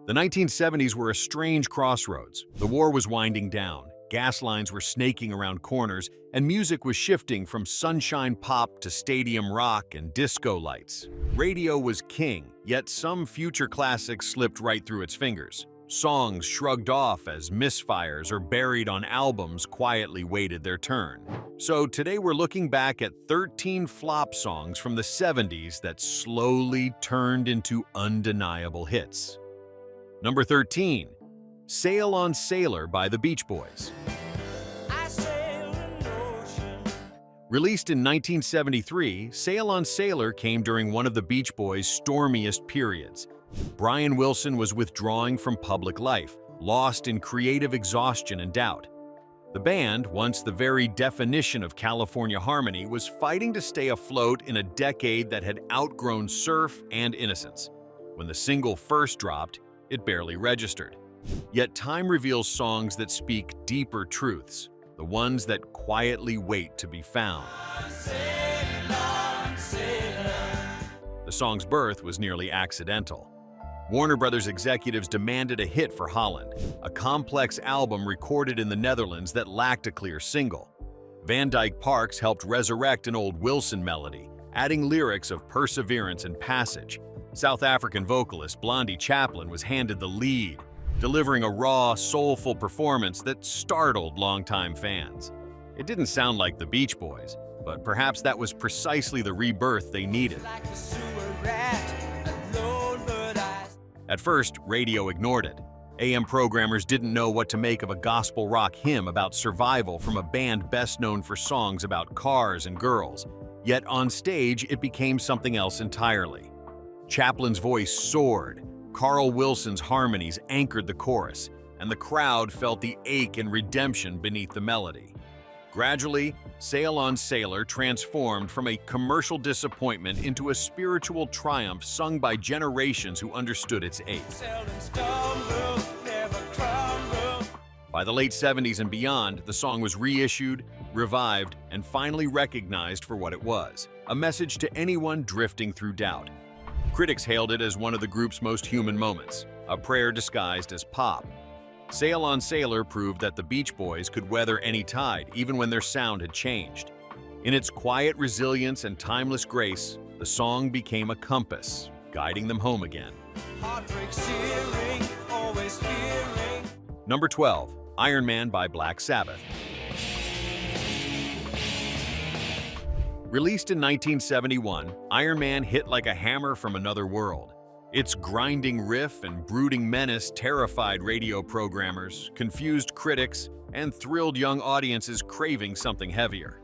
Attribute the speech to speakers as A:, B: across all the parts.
A: The 1970s were a strange crossroads. The war was winding down, gas lines were snaking around corners, and music was shifting from sunshine pop to stadium rock and disco lights. Radio was king, yet some future classics slipped right through its fingers. Songs shrugged off as misfires or buried on albums quietly waited their turn. So today we're looking back at 13 flop songs from the 70s that slowly turned into undeniable hits. Number 13, Sail on Sailor by the Beach Boys. Released in 1973, Sail on Sailor came during one of the Beach Boys' stormiest periods. Brian Wilson was withdrawing from public life, lost in creative exhaustion and doubt. The band, once the very definition of California harmony, was fighting to stay afloat in a decade that had outgrown surf and innocence. When the single first dropped, it barely registered. Yet time reveals songs that speak deeper truths, the ones that quietly wait to be found. The song's birth was nearly accidental. Warner Brothers executives demanded a hit for Holland, a complex album recorded in the Netherlands that lacked a clear single. Van Dyke Parks helped resurrect an old Wilson melody, adding lyrics of perseverance and passage. South African vocalist Blondie Chaplin was handed the lead, delivering a raw, soulful performance that startled longtime fans. It didn't sound like the Beach Boys, but perhaps that was precisely the rebirth they needed. At first, radio ignored it. AM programmers didn't know what to make of a gospel rock hymn about survival from a band best known for songs about cars and girls. Yet on stage, it became something else entirely. Chaplin's voice soared, Carl Wilson's harmonies anchored the chorus, and the crowd felt the ache and redemption beneath the melody. Gradually, Sail on Sailor transformed from a commercial disappointment into a spiritual triumph sung by generations who understood its ache. By the late 70s and beyond, the song was reissued, revived, and finally recognized for what it was, a message to anyone drifting through doubt. Critics hailed it as one of the group's most human moments, a prayer disguised as pop. Sail on Sailor proved that the Beach Boys could weather any tide, even when their sound had changed. In its quiet resilience and timeless grace, the song became a compass, guiding them home again. Number 12, Iron Man by Black Sabbath. Released in 1971, Iron Man hit like a hammer from another world. Its grinding riff and brooding menace terrified radio programmers, confused critics, and thrilled young audiences craving something heavier.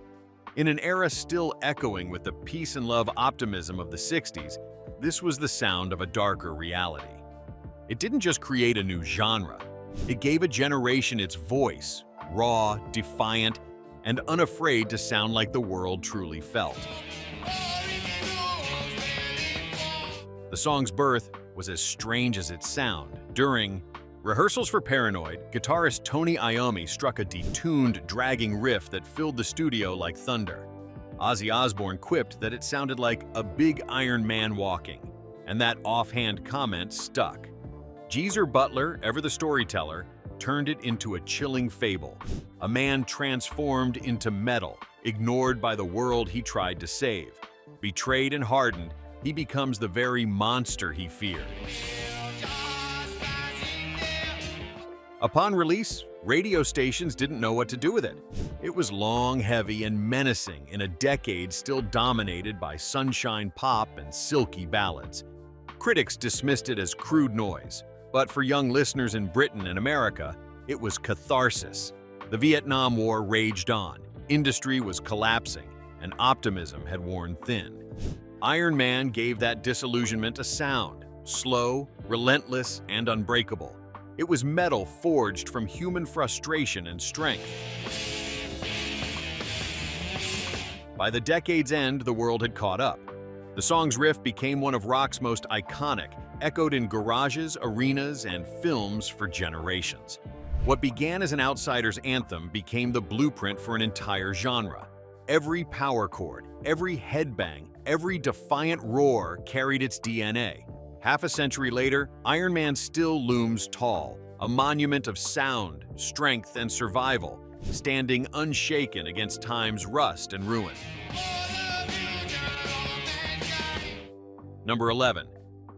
A: In an era still echoing with the peace and love optimism of the 60s, this was the sound of a darker reality. It didn't just create a new genre, it gave a generation its voice, raw, defiant, and unafraid to sound like the world truly felt. The song's birth was as strange as its sound. During rehearsals for Paranoid, guitarist Tony Iommi struck a detuned, dragging riff that filled the studio like thunder. Ozzy Osbourne quipped that it sounded like a big Iron Man walking, and that offhand comment stuck. Geezer Butler, ever the storyteller, turned it into a chilling fable, a man transformed into metal, ignored by the world he tried to save. Betrayed and hardened, he becomes the very monster he feared. Upon release, radio stations didn't know what to do with it. It was long, heavy, and menacing in a decade still dominated by sunshine pop and silky ballads. Critics dismissed it as crude noise, but for young listeners in Britain and America, it was catharsis. The Vietnam War raged on, industry was collapsing, and optimism had worn thin. Iron Man gave that disillusionment a sound, slow, relentless, and unbreakable. It was metal forged from human frustration and strength. By the decade's end, the world had caught up. The song's riff became one of rock's most iconic, echoed in garages, arenas, and films for generations. What began as an outsider's anthem became the blueprint for an entire genre. Every power chord, every headbang, every defiant roar carried its DNA. Half a century later, Iron Man still looms tall, a monument of sound, strength, and survival, standing unshaken against time's rust and ruin. Number 11.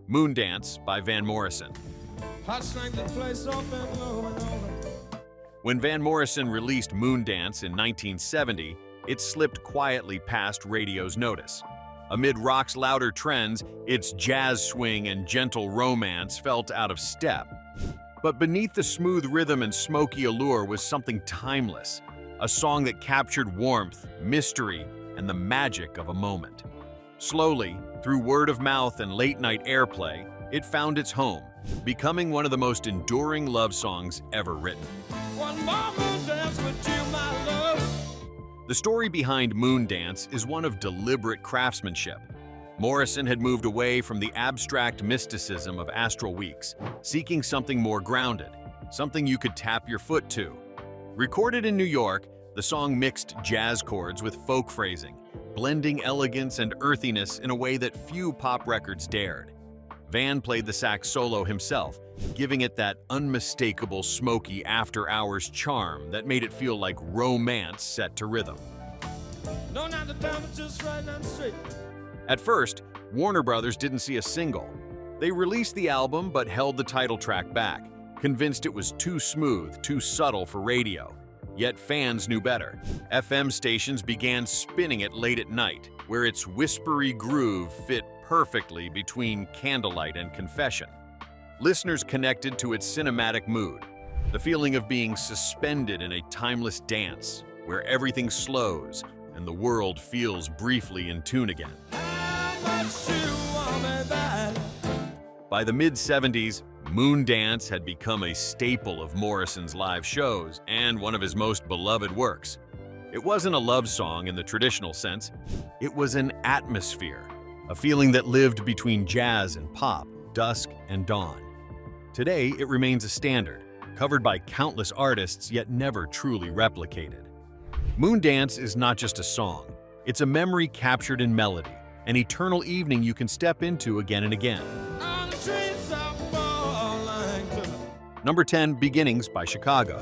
A: Moondance by Van Morrison. When Van Morrison released Moondance in 1970, it slipped quietly past radio's notice. Amid rock's louder trends, its jazz swing and gentle romance felt out of step. But beneath the smooth rhythm and smoky allure was something timeless, a song that captured warmth, mystery, and the magic of a moment. Slowly, through word of mouth and late-night airplay, it found its home, becoming one of the most enduring love songs ever written. One more Moondance with you, my love. The story behind Moondance is one of deliberate craftsmanship. Morrison had moved away from the abstract mysticism of Astral Weeks, seeking something more grounded, something you could tap your foot to. Recorded in New York, the song mixed jazz chords with folk phrasing, blending elegance and earthiness in a way that few pop records dared. Van played the sax solo himself, giving it that unmistakable smoky after-hours charm that made it feel like romance set to rhythm. No, not the time, just right down straight. At first, Warner Brothers didn't see a single. They released the album but held the title track back, convinced it was too smooth, too subtle for radio. Yet fans knew better. FM stations began spinning it late at night, where its whispery groove fit perfectly between Candlelight and Confession. Listeners connected to its cinematic mood, the feeling of being suspended in a timeless dance, where everything slows and the world feels briefly in tune again. By the mid-70s, Moondance had become a staple of Morrison's live shows and one of his most beloved works. It wasn't a love song in the traditional sense, it was an atmosphere, a feeling that lived between jazz and pop, dusk and dawn. Today, it remains a standard, covered by countless artists yet never truly replicated. Moondance is not just a song, it's a memory captured in melody, an eternal evening you can step into again and again. Number 10, Beginnings by Chicago.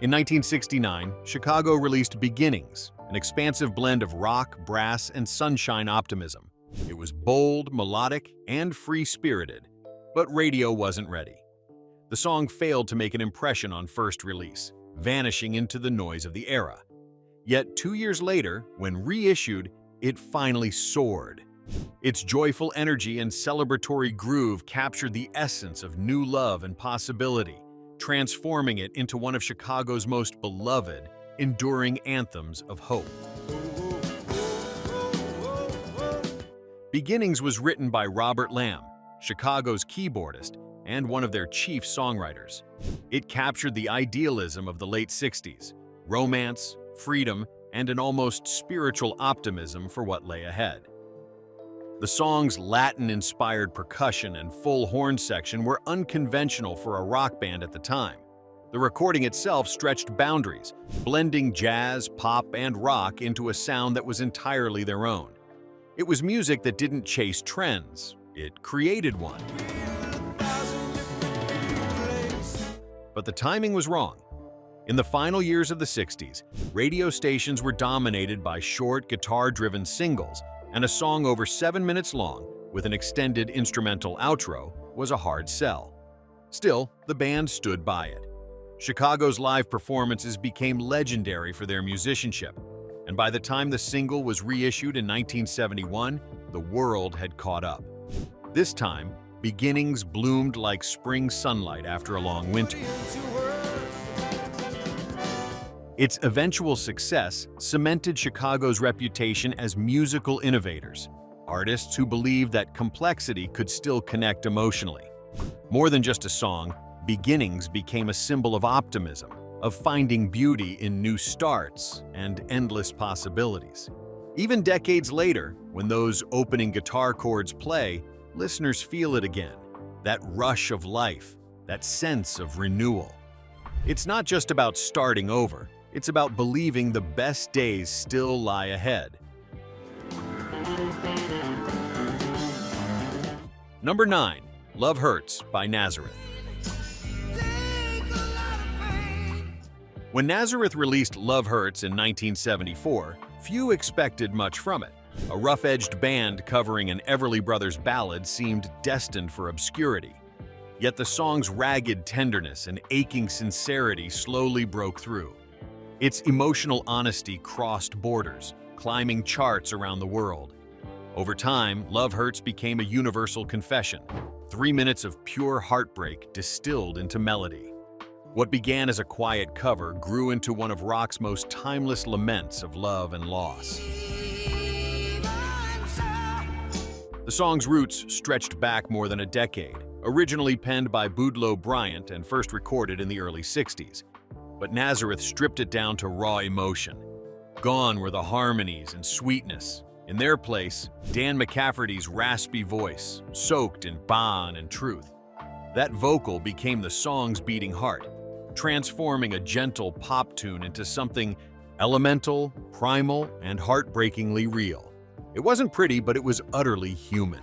A: In 1969, Chicago released Beginnings, an expansive blend of rock, brass, and sunshine optimism. It was bold, melodic, and free-spirited, but radio wasn't ready. The song failed to make an impression on first release, vanishing into the noise of the era. Yet 2 years later, when reissued, it finally soared. Its joyful energy and celebratory groove captured the essence of new love and possibility, transforming it into one of Chicago's most beloved, enduring anthems of hope. Beginnings was written by Robert Lamb, Chicago's keyboardist and one of their chief songwriters. It captured the idealism of the late 60s, romance, freedom, and an almost spiritual optimism for what lay ahead. The song's Latin-inspired percussion and full horn section were unconventional for a rock band at the time. The recording itself stretched boundaries, blending jazz, pop, and rock into a sound that was entirely their own. It was music that didn't chase trends, it created one. But the timing was wrong. In the final years of the 60s, radio stations were dominated by short, guitar-driven singles, and a song over 7 minutes long, with an extended instrumental outro, was a hard sell. Still, the band stood by it. Chicago's live performances became legendary for their musicianship, and by the time the single was reissued in 1971, the world had caught up. This time, Beginnings bloomed like spring sunlight after a long winter. Its eventual success cemented Chicago's reputation as musical innovators, artists who believed that complexity could still connect emotionally. More than just a song, Beginnings became a symbol of optimism, of finding beauty in new starts and endless possibilities. Even decades later, when those opening guitar chords play, listeners feel it again, that rush of life, that sense of renewal. It's not just about starting over, it's about believing the best days still lie ahead. Number 9. Love Hurts by Nazareth. When Nazareth released Love Hurts in 1974, few expected much from it. A rough-edged band covering an Everly Brothers ballad seemed destined for obscurity. Yet the song's ragged tenderness and aching sincerity slowly broke through. Its emotional honesty crossed borders, climbing charts around the world. Over time, Love Hurts became a universal confession, 3 minutes of pure heartbreak distilled into melody. What began as a quiet cover grew into one of rock's most timeless laments of love and loss. The song's roots stretched back more than a decade, originally penned by Boudleaux Bryant and first recorded in the early 60s. But Nazareth stripped it down to raw emotion. Gone were the harmonies and sweetness. In their place, Dan McCafferty's raspy voice, soaked in bond and truth. That vocal became the song's beating heart, transforming a gentle pop tune into something elemental, primal, and heartbreakingly real. It wasn't pretty, but it was utterly human.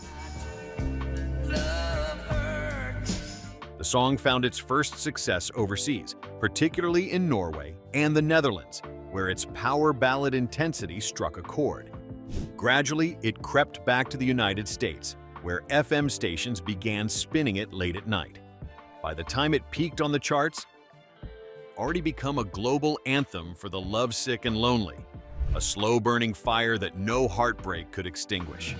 A: The song found its first success overseas, particularly in Norway and the Netherlands, where its power ballad intensity struck a chord. Gradually, it crept back to the United States, where FM stations began spinning it late at night. By the time it peaked on the charts, already become a global anthem for the lovesick and lonely, a slow-burning fire that no heartbreak could extinguish.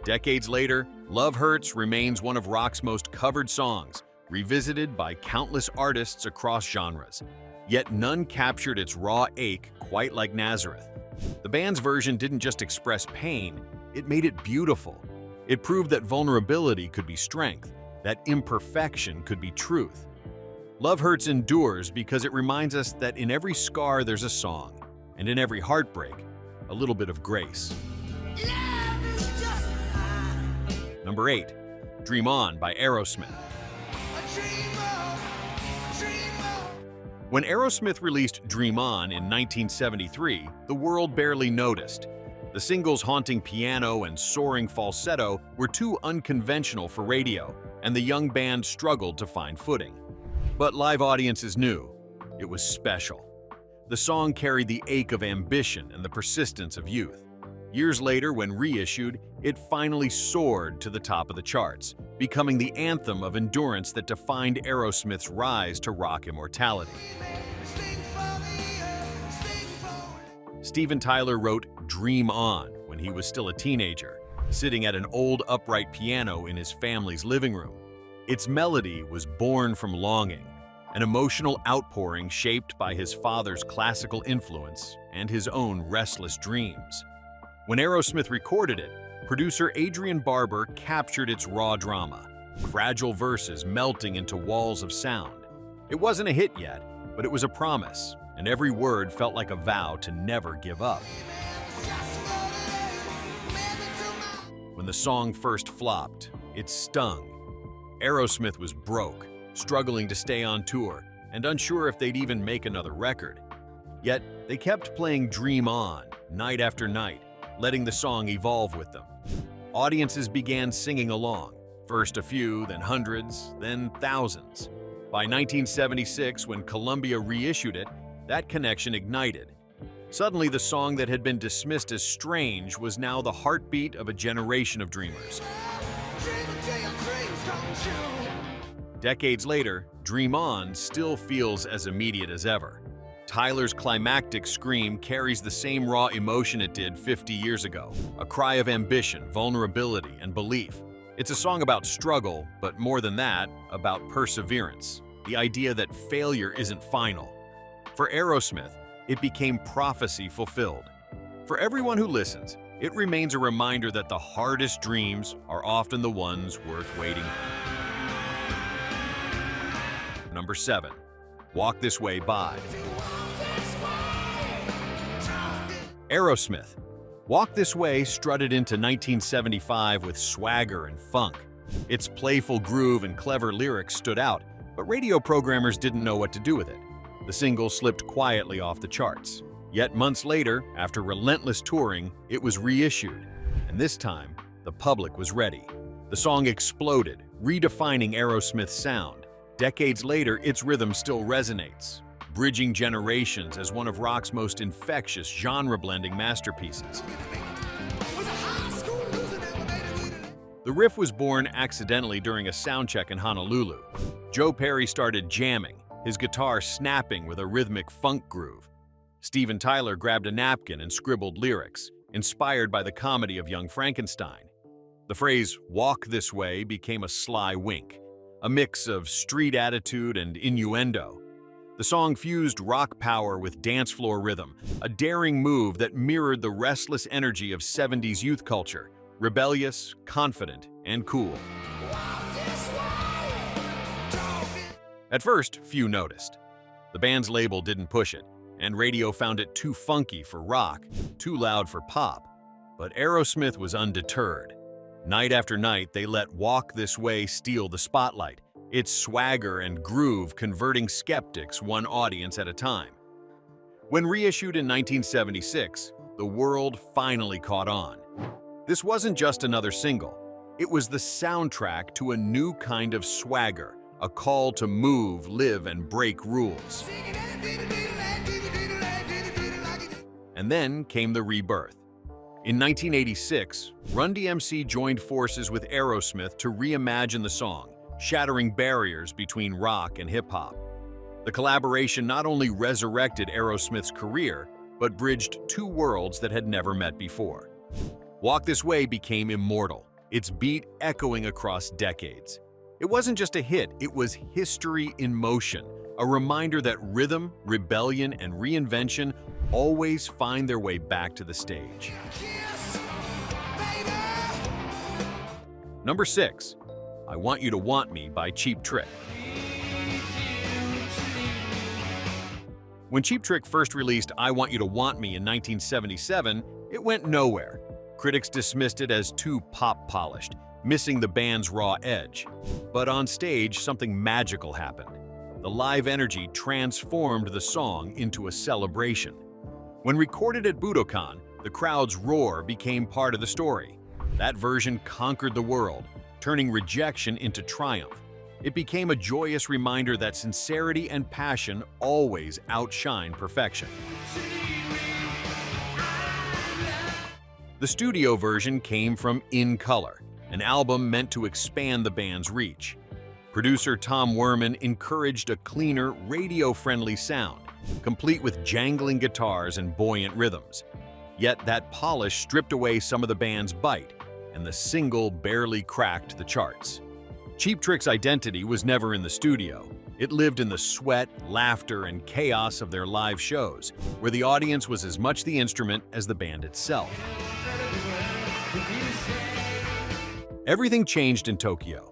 A: Decades later, Love Hurts remains one of rock's most covered songs, revisited by countless artists across genres. Yet none captured its raw ache quite like Nazareth. The band's version didn't just express pain, it made it beautiful. It proved that vulnerability could be strength, that imperfection could be truth. Love Hurts endures because it reminds us that in every scar there's a song, and in every heartbreak, a little bit of grace. Number 8. Dream On by Aerosmith. When Aerosmith released Dream On in 1973, the world barely noticed. The single's haunting piano and soaring falsetto were too unconventional for radio, and the young band struggled to find footing. But live audiences knew. It was special. The song carried the ache of ambition and the persistence of youth. Years later, when reissued, it finally soared to the top of the charts, becoming the anthem of endurance that defined Aerosmith's rise to rock immortality. Steven Tyler wrote Dream On when he was still a teenager, sitting at an old upright piano in his family's living room. Its melody was born from longing, an emotional outpouring shaped by his father's classical influence and his own restless dreams. When Aerosmith recorded it, producer Adrian Barber captured its raw drama, fragile verses melting into walls of sound. It wasn't a hit yet, but it was a promise, and every word felt like a vow to never give up. When the song first flopped, it stung. Aerosmith was broke, struggling to stay on tour, and unsure if they'd even make another record. Yet, they kept playing Dream On, night after night, letting the song evolve with them. Audiences began singing along, first a few, then hundreds, then thousands. By 1976, when Columbia reissued it, that connection ignited. Suddenly, the song that had been dismissed as strange was now the heartbeat of a generation of dreamers. Decades later, Dream On still feels as immediate as ever. Tyler's climactic scream carries the same raw emotion it did 50 years ago, a cry of ambition, vulnerability, and belief. It's a song about struggle, but more than that, about perseverance, the idea that failure isn't final. For Aerosmith, it became prophecy fulfilled. For everyone who listens, it remains a reminder that the hardest dreams are often the ones worth waiting for. Number 7. Walk This Way by Aerosmith. Walk This Way strutted into 1975 with swagger and funk. Its playful groove and clever lyrics stood out, but radio programmers didn't know what to do with it. The single slipped quietly off the charts. Yet months later, after relentless touring, it was reissued. And this time, the public was ready. The song exploded, redefining Aerosmith's sound. Decades later, its rhythm still resonates, bridging generations as one of rock's most infectious, genre-blending masterpieces. The riff was born accidentally during a sound check in Honolulu. Joe Perry started jamming, his guitar snapping with a rhythmic funk groove. Steven Tyler grabbed a napkin and scribbled lyrics, inspired by the comedy of Young Frankenstein. The phrase, "walk this way," became a sly wink, a mix of street attitude and innuendo. The song fused rock power with dance floor rhythm, a daring move that mirrored the restless energy of 70s youth culture, rebellious, confident, and cool. At first, few noticed. The band's label didn't push it, and radio found it too funky for rock, too loud for pop. But Aerosmith was undeterred. Night after night, they let "Walk This Way" steal the spotlight, its swagger and groove converting skeptics one audience at a time. When reissued in 1976, the world finally caught on. This wasn't just another single. It was the soundtrack to a new kind of swagger, a call to move, live, and break rules. And then came the rebirth. In 1986, Run DMC joined forces with Aerosmith to reimagine the song, shattering barriers between rock and hip-hop. The collaboration not only resurrected Aerosmith's career, but bridged two worlds that had never met before. "Walk This Way" became immortal, its beat echoing across decades. It wasn't just a hit, it was history in motion, a reminder that rhythm, rebellion, and reinvention always find their way back to the stage. Number 6. I Want You to Want Me by Cheap Trick. When Cheap Trick first released I Want You to Want Me in 1977, it went nowhere. Critics dismissed it as too pop-polished, missing the band's raw edge. But on stage, something magical happened. The live energy transformed the song into a celebration. When recorded at Budokan, the crowd's roar became part of the story. That version conquered the world, turning rejection into triumph. It became a joyous reminder that sincerity and passion always outshine perfection. The studio version came from In Color, an album meant to expand the band's reach. Producer Tom Werman encouraged a cleaner, radio-friendly sound, complete with jangling guitars and buoyant rhythms. Yet that polish stripped away some of the band's bite, and the single barely cracked the charts. Cheap Trick's identity was never in the studio. It lived in the sweat, laughter, and chaos of their live shows, where the audience was as much the instrument as the band itself. Everything changed in Tokyo.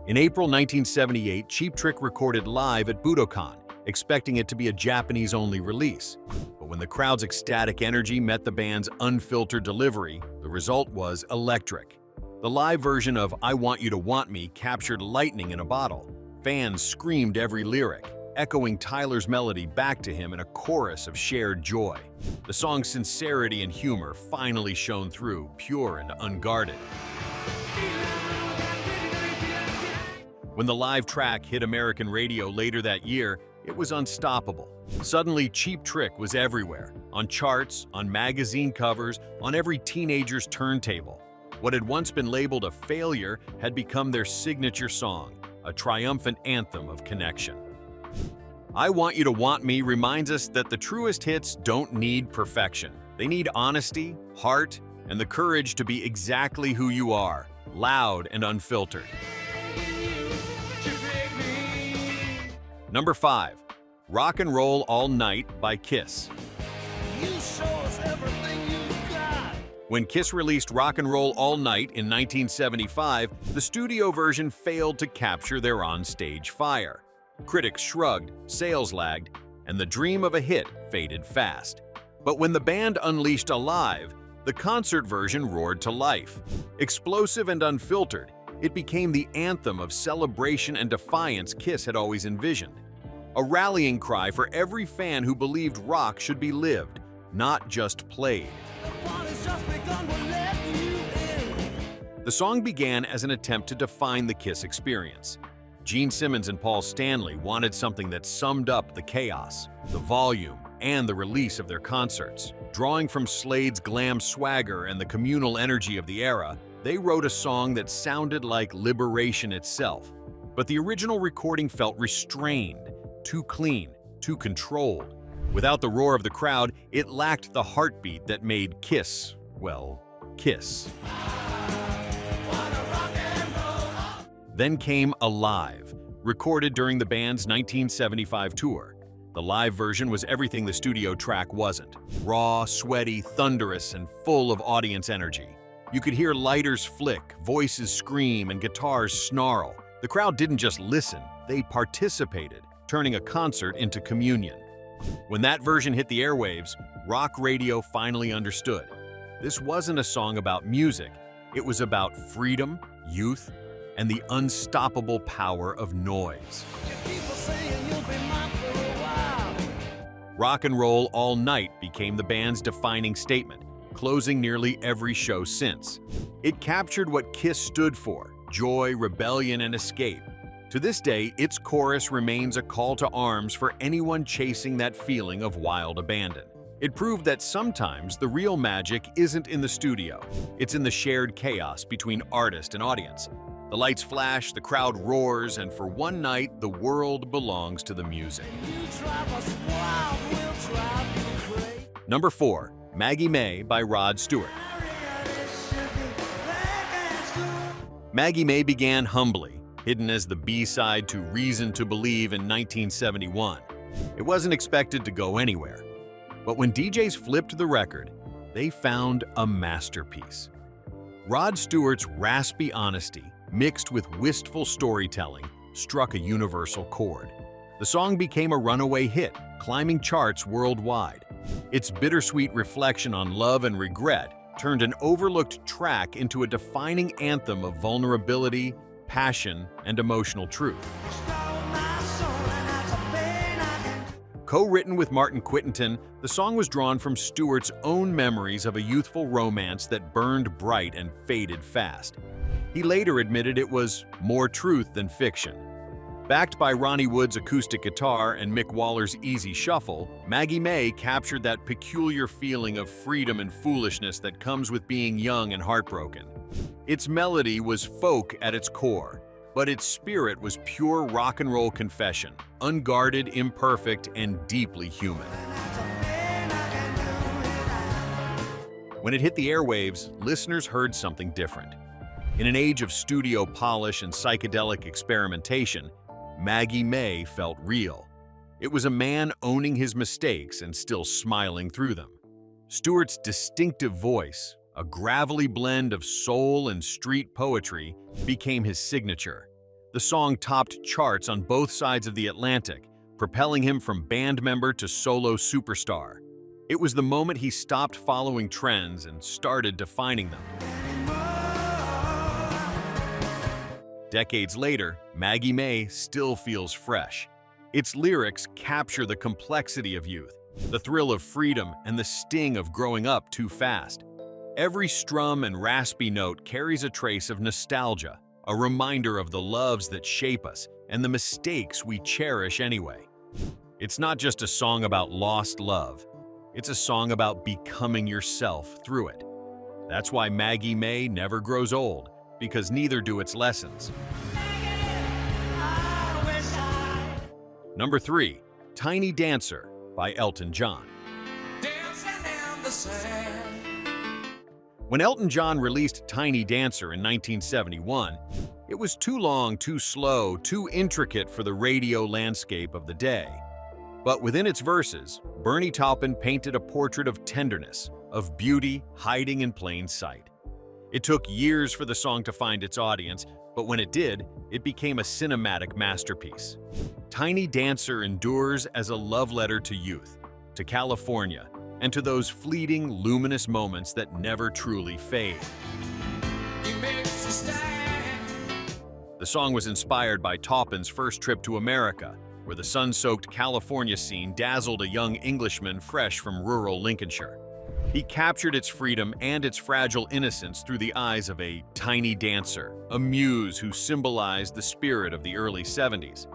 A: In April 1978, Cheap Trick recorded live at Budokan, expecting it to be a Japanese-only release. But when the crowd's ecstatic energy met the band's unfiltered delivery, the result was electric. The live version of I Want You to Want Me captured lightning in a bottle. Fans screamed every lyric, echoing Tyler's melody back to him in a chorus of shared joy. The song's sincerity and humor finally shone through, pure and unguarded. When the live track hit American radio later that year, it was unstoppable. Suddenly, Cheap Trick was everywhere, on charts, on magazine covers, on every teenager's turntable. What had once been labeled a failure had become their signature song, a triumphant anthem of connection. I Want You to Want Me reminds us that the truest hits don't need perfection. They need honesty, heart, and the courage to be exactly who you are, loud and unfiltered. Number 5. Rock and Roll All Night by Kiss.
B: You show us everything you've got.
A: When Kiss released Rock and Roll All Night in 1975, the studio version failed to capture their on-stage fire. Critics shrugged, sales lagged, and the dream of a hit faded fast. But when the band unleashed Alive, the concert version roared to life. Explosive and unfiltered, it became the anthem of celebration and defiance Kiss had always envisioned. A rallying cry for every fan who believed rock should be lived, not just played.
B: The party's just begun, we're letting you
A: The song began as an attempt to define the Kiss experience. Gene Simmons and Paul Stanley wanted something that summed up the chaos, the volume, and the release of their concerts. Drawing from Slade's glam swagger and the communal energy of the era, they wrote a song that sounded like liberation itself. But the original recording felt restrained, too clean, too controlled. Without the roar of the crowd, it lacked the heartbeat that made Kiss, well, Kiss. Then came Alive, recorded during the band's 1975 tour. The live version was everything the studio track wasn't. Raw, sweaty, thunderous, and full of audience energy. You could hear lighters flick, voices scream, and guitars snarl. The crowd didn't just listen, they participated, turning a concert into communion. When that version hit the airwaves, rock radio finally understood. This wasn't a song about music, it was about freedom, youth, and the unstoppable power of noise. Rock and Roll All Night became the band's defining statement, closing nearly every show since. It captured what Kiss stood for: joy, rebellion, and escape. To this day, its chorus remains a call to arms for anyone chasing that feeling of wild abandon. It proved that sometimes the real magic isn't in the studio, it's in the shared chaos between artist and audience. The lights flash, the crowd roars, and for one night, the world belongs to the music. Number 4, Maggie May by Rod Stewart. Maggie May began humbly, hidden as the B-side to Reason to Believe in 1971. It wasn't expected to go anywhere. But when DJs flipped the record, they found a masterpiece. Rod Stewart's raspy honesty, mixed with wistful storytelling, struck a universal chord. The song became a runaway hit, climbing charts worldwide. Its bittersweet reflection on love and regret turned an overlooked track into a defining anthem of vulnerability, passion, and emotional truth. Co-written with Martin Quittenton, the song was drawn from Stewart's own memories of a youthful romance that burned bright and faded fast. He later admitted it was more truth than fiction. Backed by Ronnie Wood's acoustic guitar and Mick Waller's easy shuffle, Maggie May captured that peculiar feeling of freedom and foolishness that comes with being young and heartbroken. Its melody was folk at its core, but its spirit was pure rock and roll confession, unguarded, imperfect, and deeply human. When it hit the airwaves, listeners heard something different. In an age of studio polish and psychedelic experimentation, Maggie May felt real. It was a man owning his mistakes and still smiling through them. Stewart's distinctive voice, a gravelly blend of soul and street poetry, became his signature. The song topped charts on both sides of the Atlantic, propelling him from band member to solo superstar. It was the moment he stopped following trends and started defining them. Decades later, Maggie May still feels fresh. Its lyrics capture the complexity of youth, the thrill of freedom, and the sting of growing up too fast. Every strum and raspy note carries a trace of nostalgia, a reminder of the loves that shape us and the mistakes we cherish anyway. It's not just a song about lost love, it's a song about becoming yourself through it. That's why Maggie May never grows old, because neither do its lessons. Number 3, Tiny Dancer by Elton John. When Elton John released Tiny Dancer in 1971, it was too long, too slow, too intricate for the radio landscape of the day. But within its verses, Bernie Taupin painted a portrait of tenderness, of beauty hiding in plain sight. It took years for the song to find its audience, but when it did, it became a cinematic masterpiece. Tiny Dancer endures as a love letter to youth, to California, and to those fleeting, luminous moments that never truly fade. The song was inspired by Taupin's first trip to America, where the sun-soaked California scene dazzled a young Englishman fresh from rural Lincolnshire. He captured its freedom and its fragile innocence through the eyes of a tiny dancer, a muse who symbolized the spirit of the early 70s.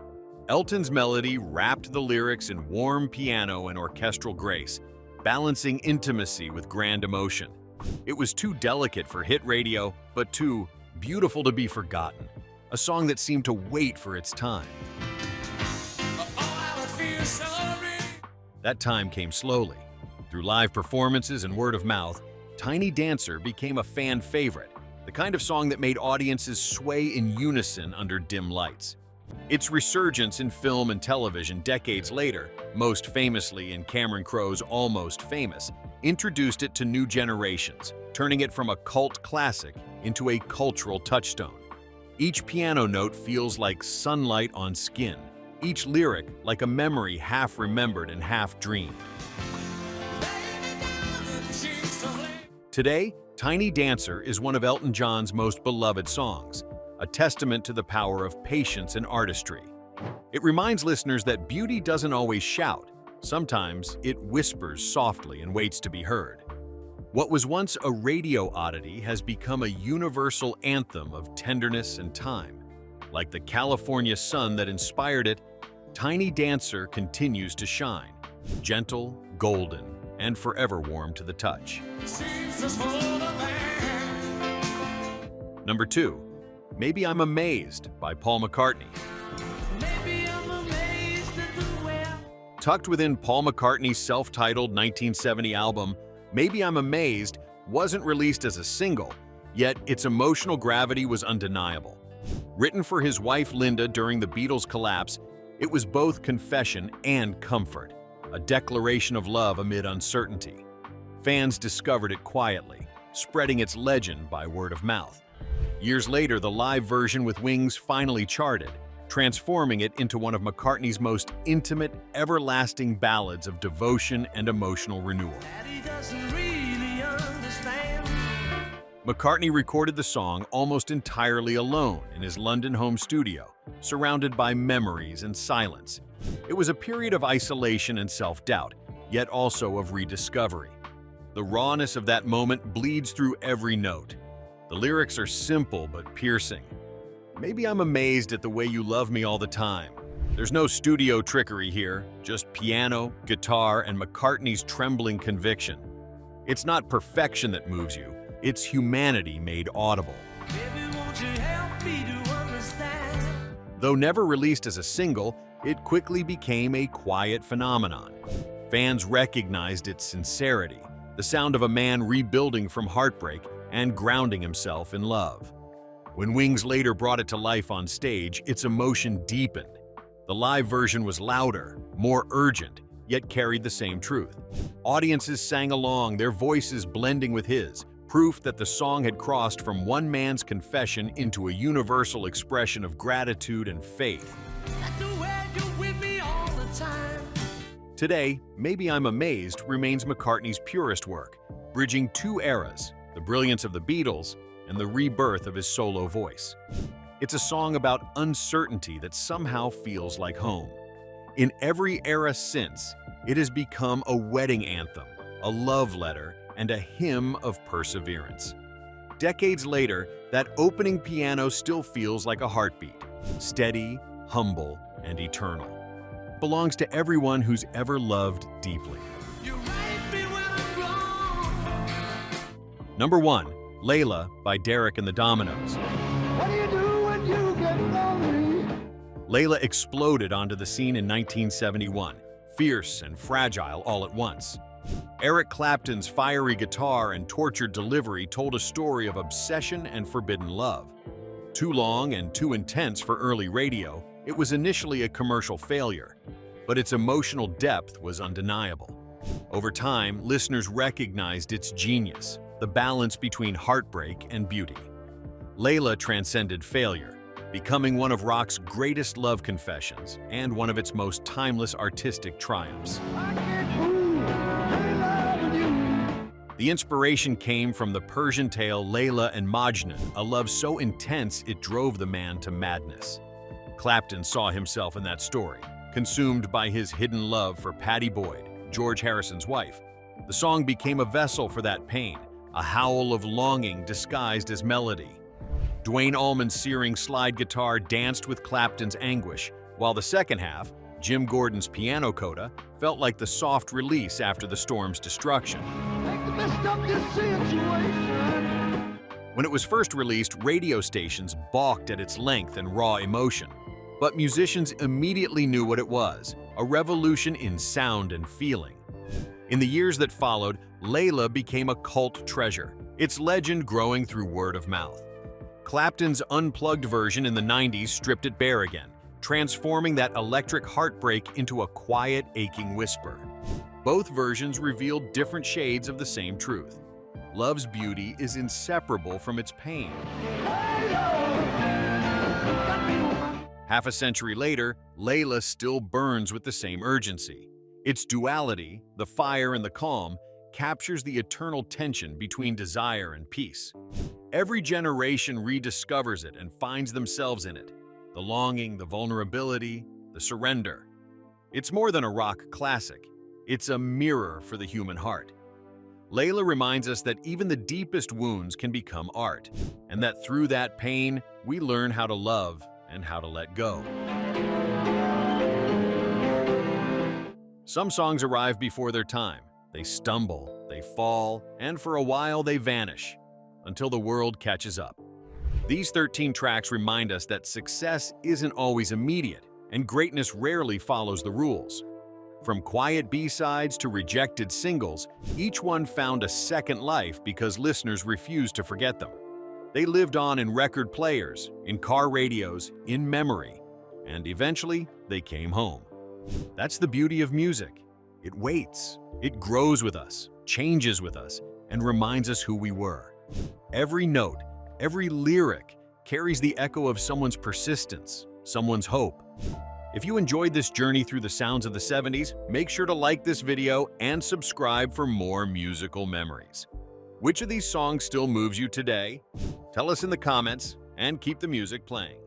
A: Elton's melody wrapped the lyrics in warm piano and orchestral grace, balancing intimacy with grand emotion. It was too delicate for hit radio, but too beautiful to be forgotten. A song that seemed to wait for its time. That time came slowly. Through live performances and word of mouth, Tiny Dancer became a fan favorite, the kind of song that made audiences sway in unison under dim lights. Its resurgence in film and television decades later, most famously in Cameron Crowe's Almost Famous, introduced it to new generations, turning it from a cult classic into a cultural touchstone. Each piano note feels like sunlight on skin, each lyric like a memory half remembered and half dreamed. Today, Tiny Dancer is one of Elton John's most beloved songs, a testament to the power of patience and artistry. It reminds listeners that beauty doesn't always shout. Sometimes it whispers softly and waits to be heard. What was once a radio oddity has become a universal anthem of tenderness and time. Like the California sun that inspired it, Tiny Dancer continues to shine, gentle, golden, and forever warm to the touch. Number 2. Maybe I'm Amazed by Paul McCartney. Tucked within Paul McCartney's self-titled 1970 album, Maybe I'm Amazed wasn't released as a single, yet its emotional gravity was undeniable. Written for his wife Linda during the Beatles' collapse, it was both confession and comfort, a declaration of love amid uncertainty. Fans discovered it quietly, spreading its legend by word of mouth. Years later, the live version with Wings finally charted, transforming it into one of McCartney's most intimate, everlasting ballads of devotion and emotional renewal. McCartney recorded the song almost entirely alone in his London home studio, surrounded by memories and silence. It was a period of isolation and self-doubt, yet also of rediscovery. The rawness of that moment bleeds through every note. The lyrics are simple but piercing. Maybe I'm amazed at the way you love me all the time. There's no studio trickery here, just piano, guitar, and McCartney's trembling conviction. It's not perfection that moves you, it's humanity made audible.
B: Baby, won't you help me to understand?
A: Though never released as a single, it quickly became a quiet phenomenon. Fans recognized its sincerity, the sound of a man rebuilding from heartbreak and grounding himself in love. When Wings later brought it to life on stage, its emotion deepened. The live version was louder, more urgent, yet carried the same truth. Audiences sang along, their voices blending with his, proof that the song had crossed from one man's confession into a universal expression of gratitude and faith. Today, Maybe I'm Amazed remains McCartney's purest work, bridging two eras, the brilliance of the Beatles and the rebirth of his solo voice. It's a song about uncertainty that somehow feels like home. In every era since, it has become a wedding anthem, a love letter, and a hymn of perseverance. Decades later, that opening piano still feels like a heartbeat, steady, humble, and eternal. It belongs to everyone who's ever loved deeply. Number 1. Layla by Derek and the Dominoes.
B: What do you do when you get lonely?
A: Layla exploded onto the scene in 1971, fierce and fragile all at once. Eric Clapton's fiery guitar and tortured delivery told a story of obsession and forbidden love. Too long and too intense for early radio, it was initially a commercial failure, but its emotional depth was undeniable. Over time, listeners recognized its genius, the balance between heartbreak and beauty. Layla transcended failure, becoming one of rock's greatest love confessions and one of its most timeless artistic triumphs. The inspiration came from the Persian tale Layla and Majnun, a love so intense it drove the man to madness. Clapton saw himself in that story, consumed by his hidden love for Pattie Boyd, George Harrison's wife. The song became a vessel for that pain, a howl of longing disguised as melody. Duane Allman's searing slide guitar danced with Clapton's anguish, while the second half, Jim Gordon's piano coda, felt like the soft release after the storm's destruction.
B: Take the best of this situation.
A: When it was first released, radio stations balked at its length and raw emotion. But musicians immediately knew what it was, a revolution in sound and feeling. In the years that followed, Layla became a cult treasure, its legend growing through word of mouth. Clapton's unplugged version in the 90s stripped it bare again, transforming that electric heartbreak into a quiet, aching whisper. Both versions revealed different shades of the same truth. Love's beauty is inseparable from its pain. Half a century later, Layla still burns with the same urgency. Its duality, the fire and the calm, captures the eternal tension between desire and peace. Every generation rediscovers it and finds themselves in it. The longing, the vulnerability, the surrender. It's more than a rock classic. It's a mirror for the human heart. Layla reminds us that even the deepest wounds can become art, and that through that pain, we learn how to love and how to let go. Some songs arrive before their time. They stumble, they fall, and for a while they vanish, until the world catches up. These 13 tracks remind us that success isn't always immediate, and greatness rarely follows the rules. From quiet B-sides to rejected singles, each one found a second life because listeners refused to forget them. They lived on in record players, in car radios, in memory, and eventually they came home. That's the beauty of music. It waits, it grows with us, changes with us, and reminds us who we were. Every note, every lyric carries the echo of someone's persistence, someone's hope. If you enjoyed this journey through the sounds of the 70s, make sure to like this video and subscribe for more musical memories. Which of these songs still moves you today? Tell us in the comments and keep the music playing.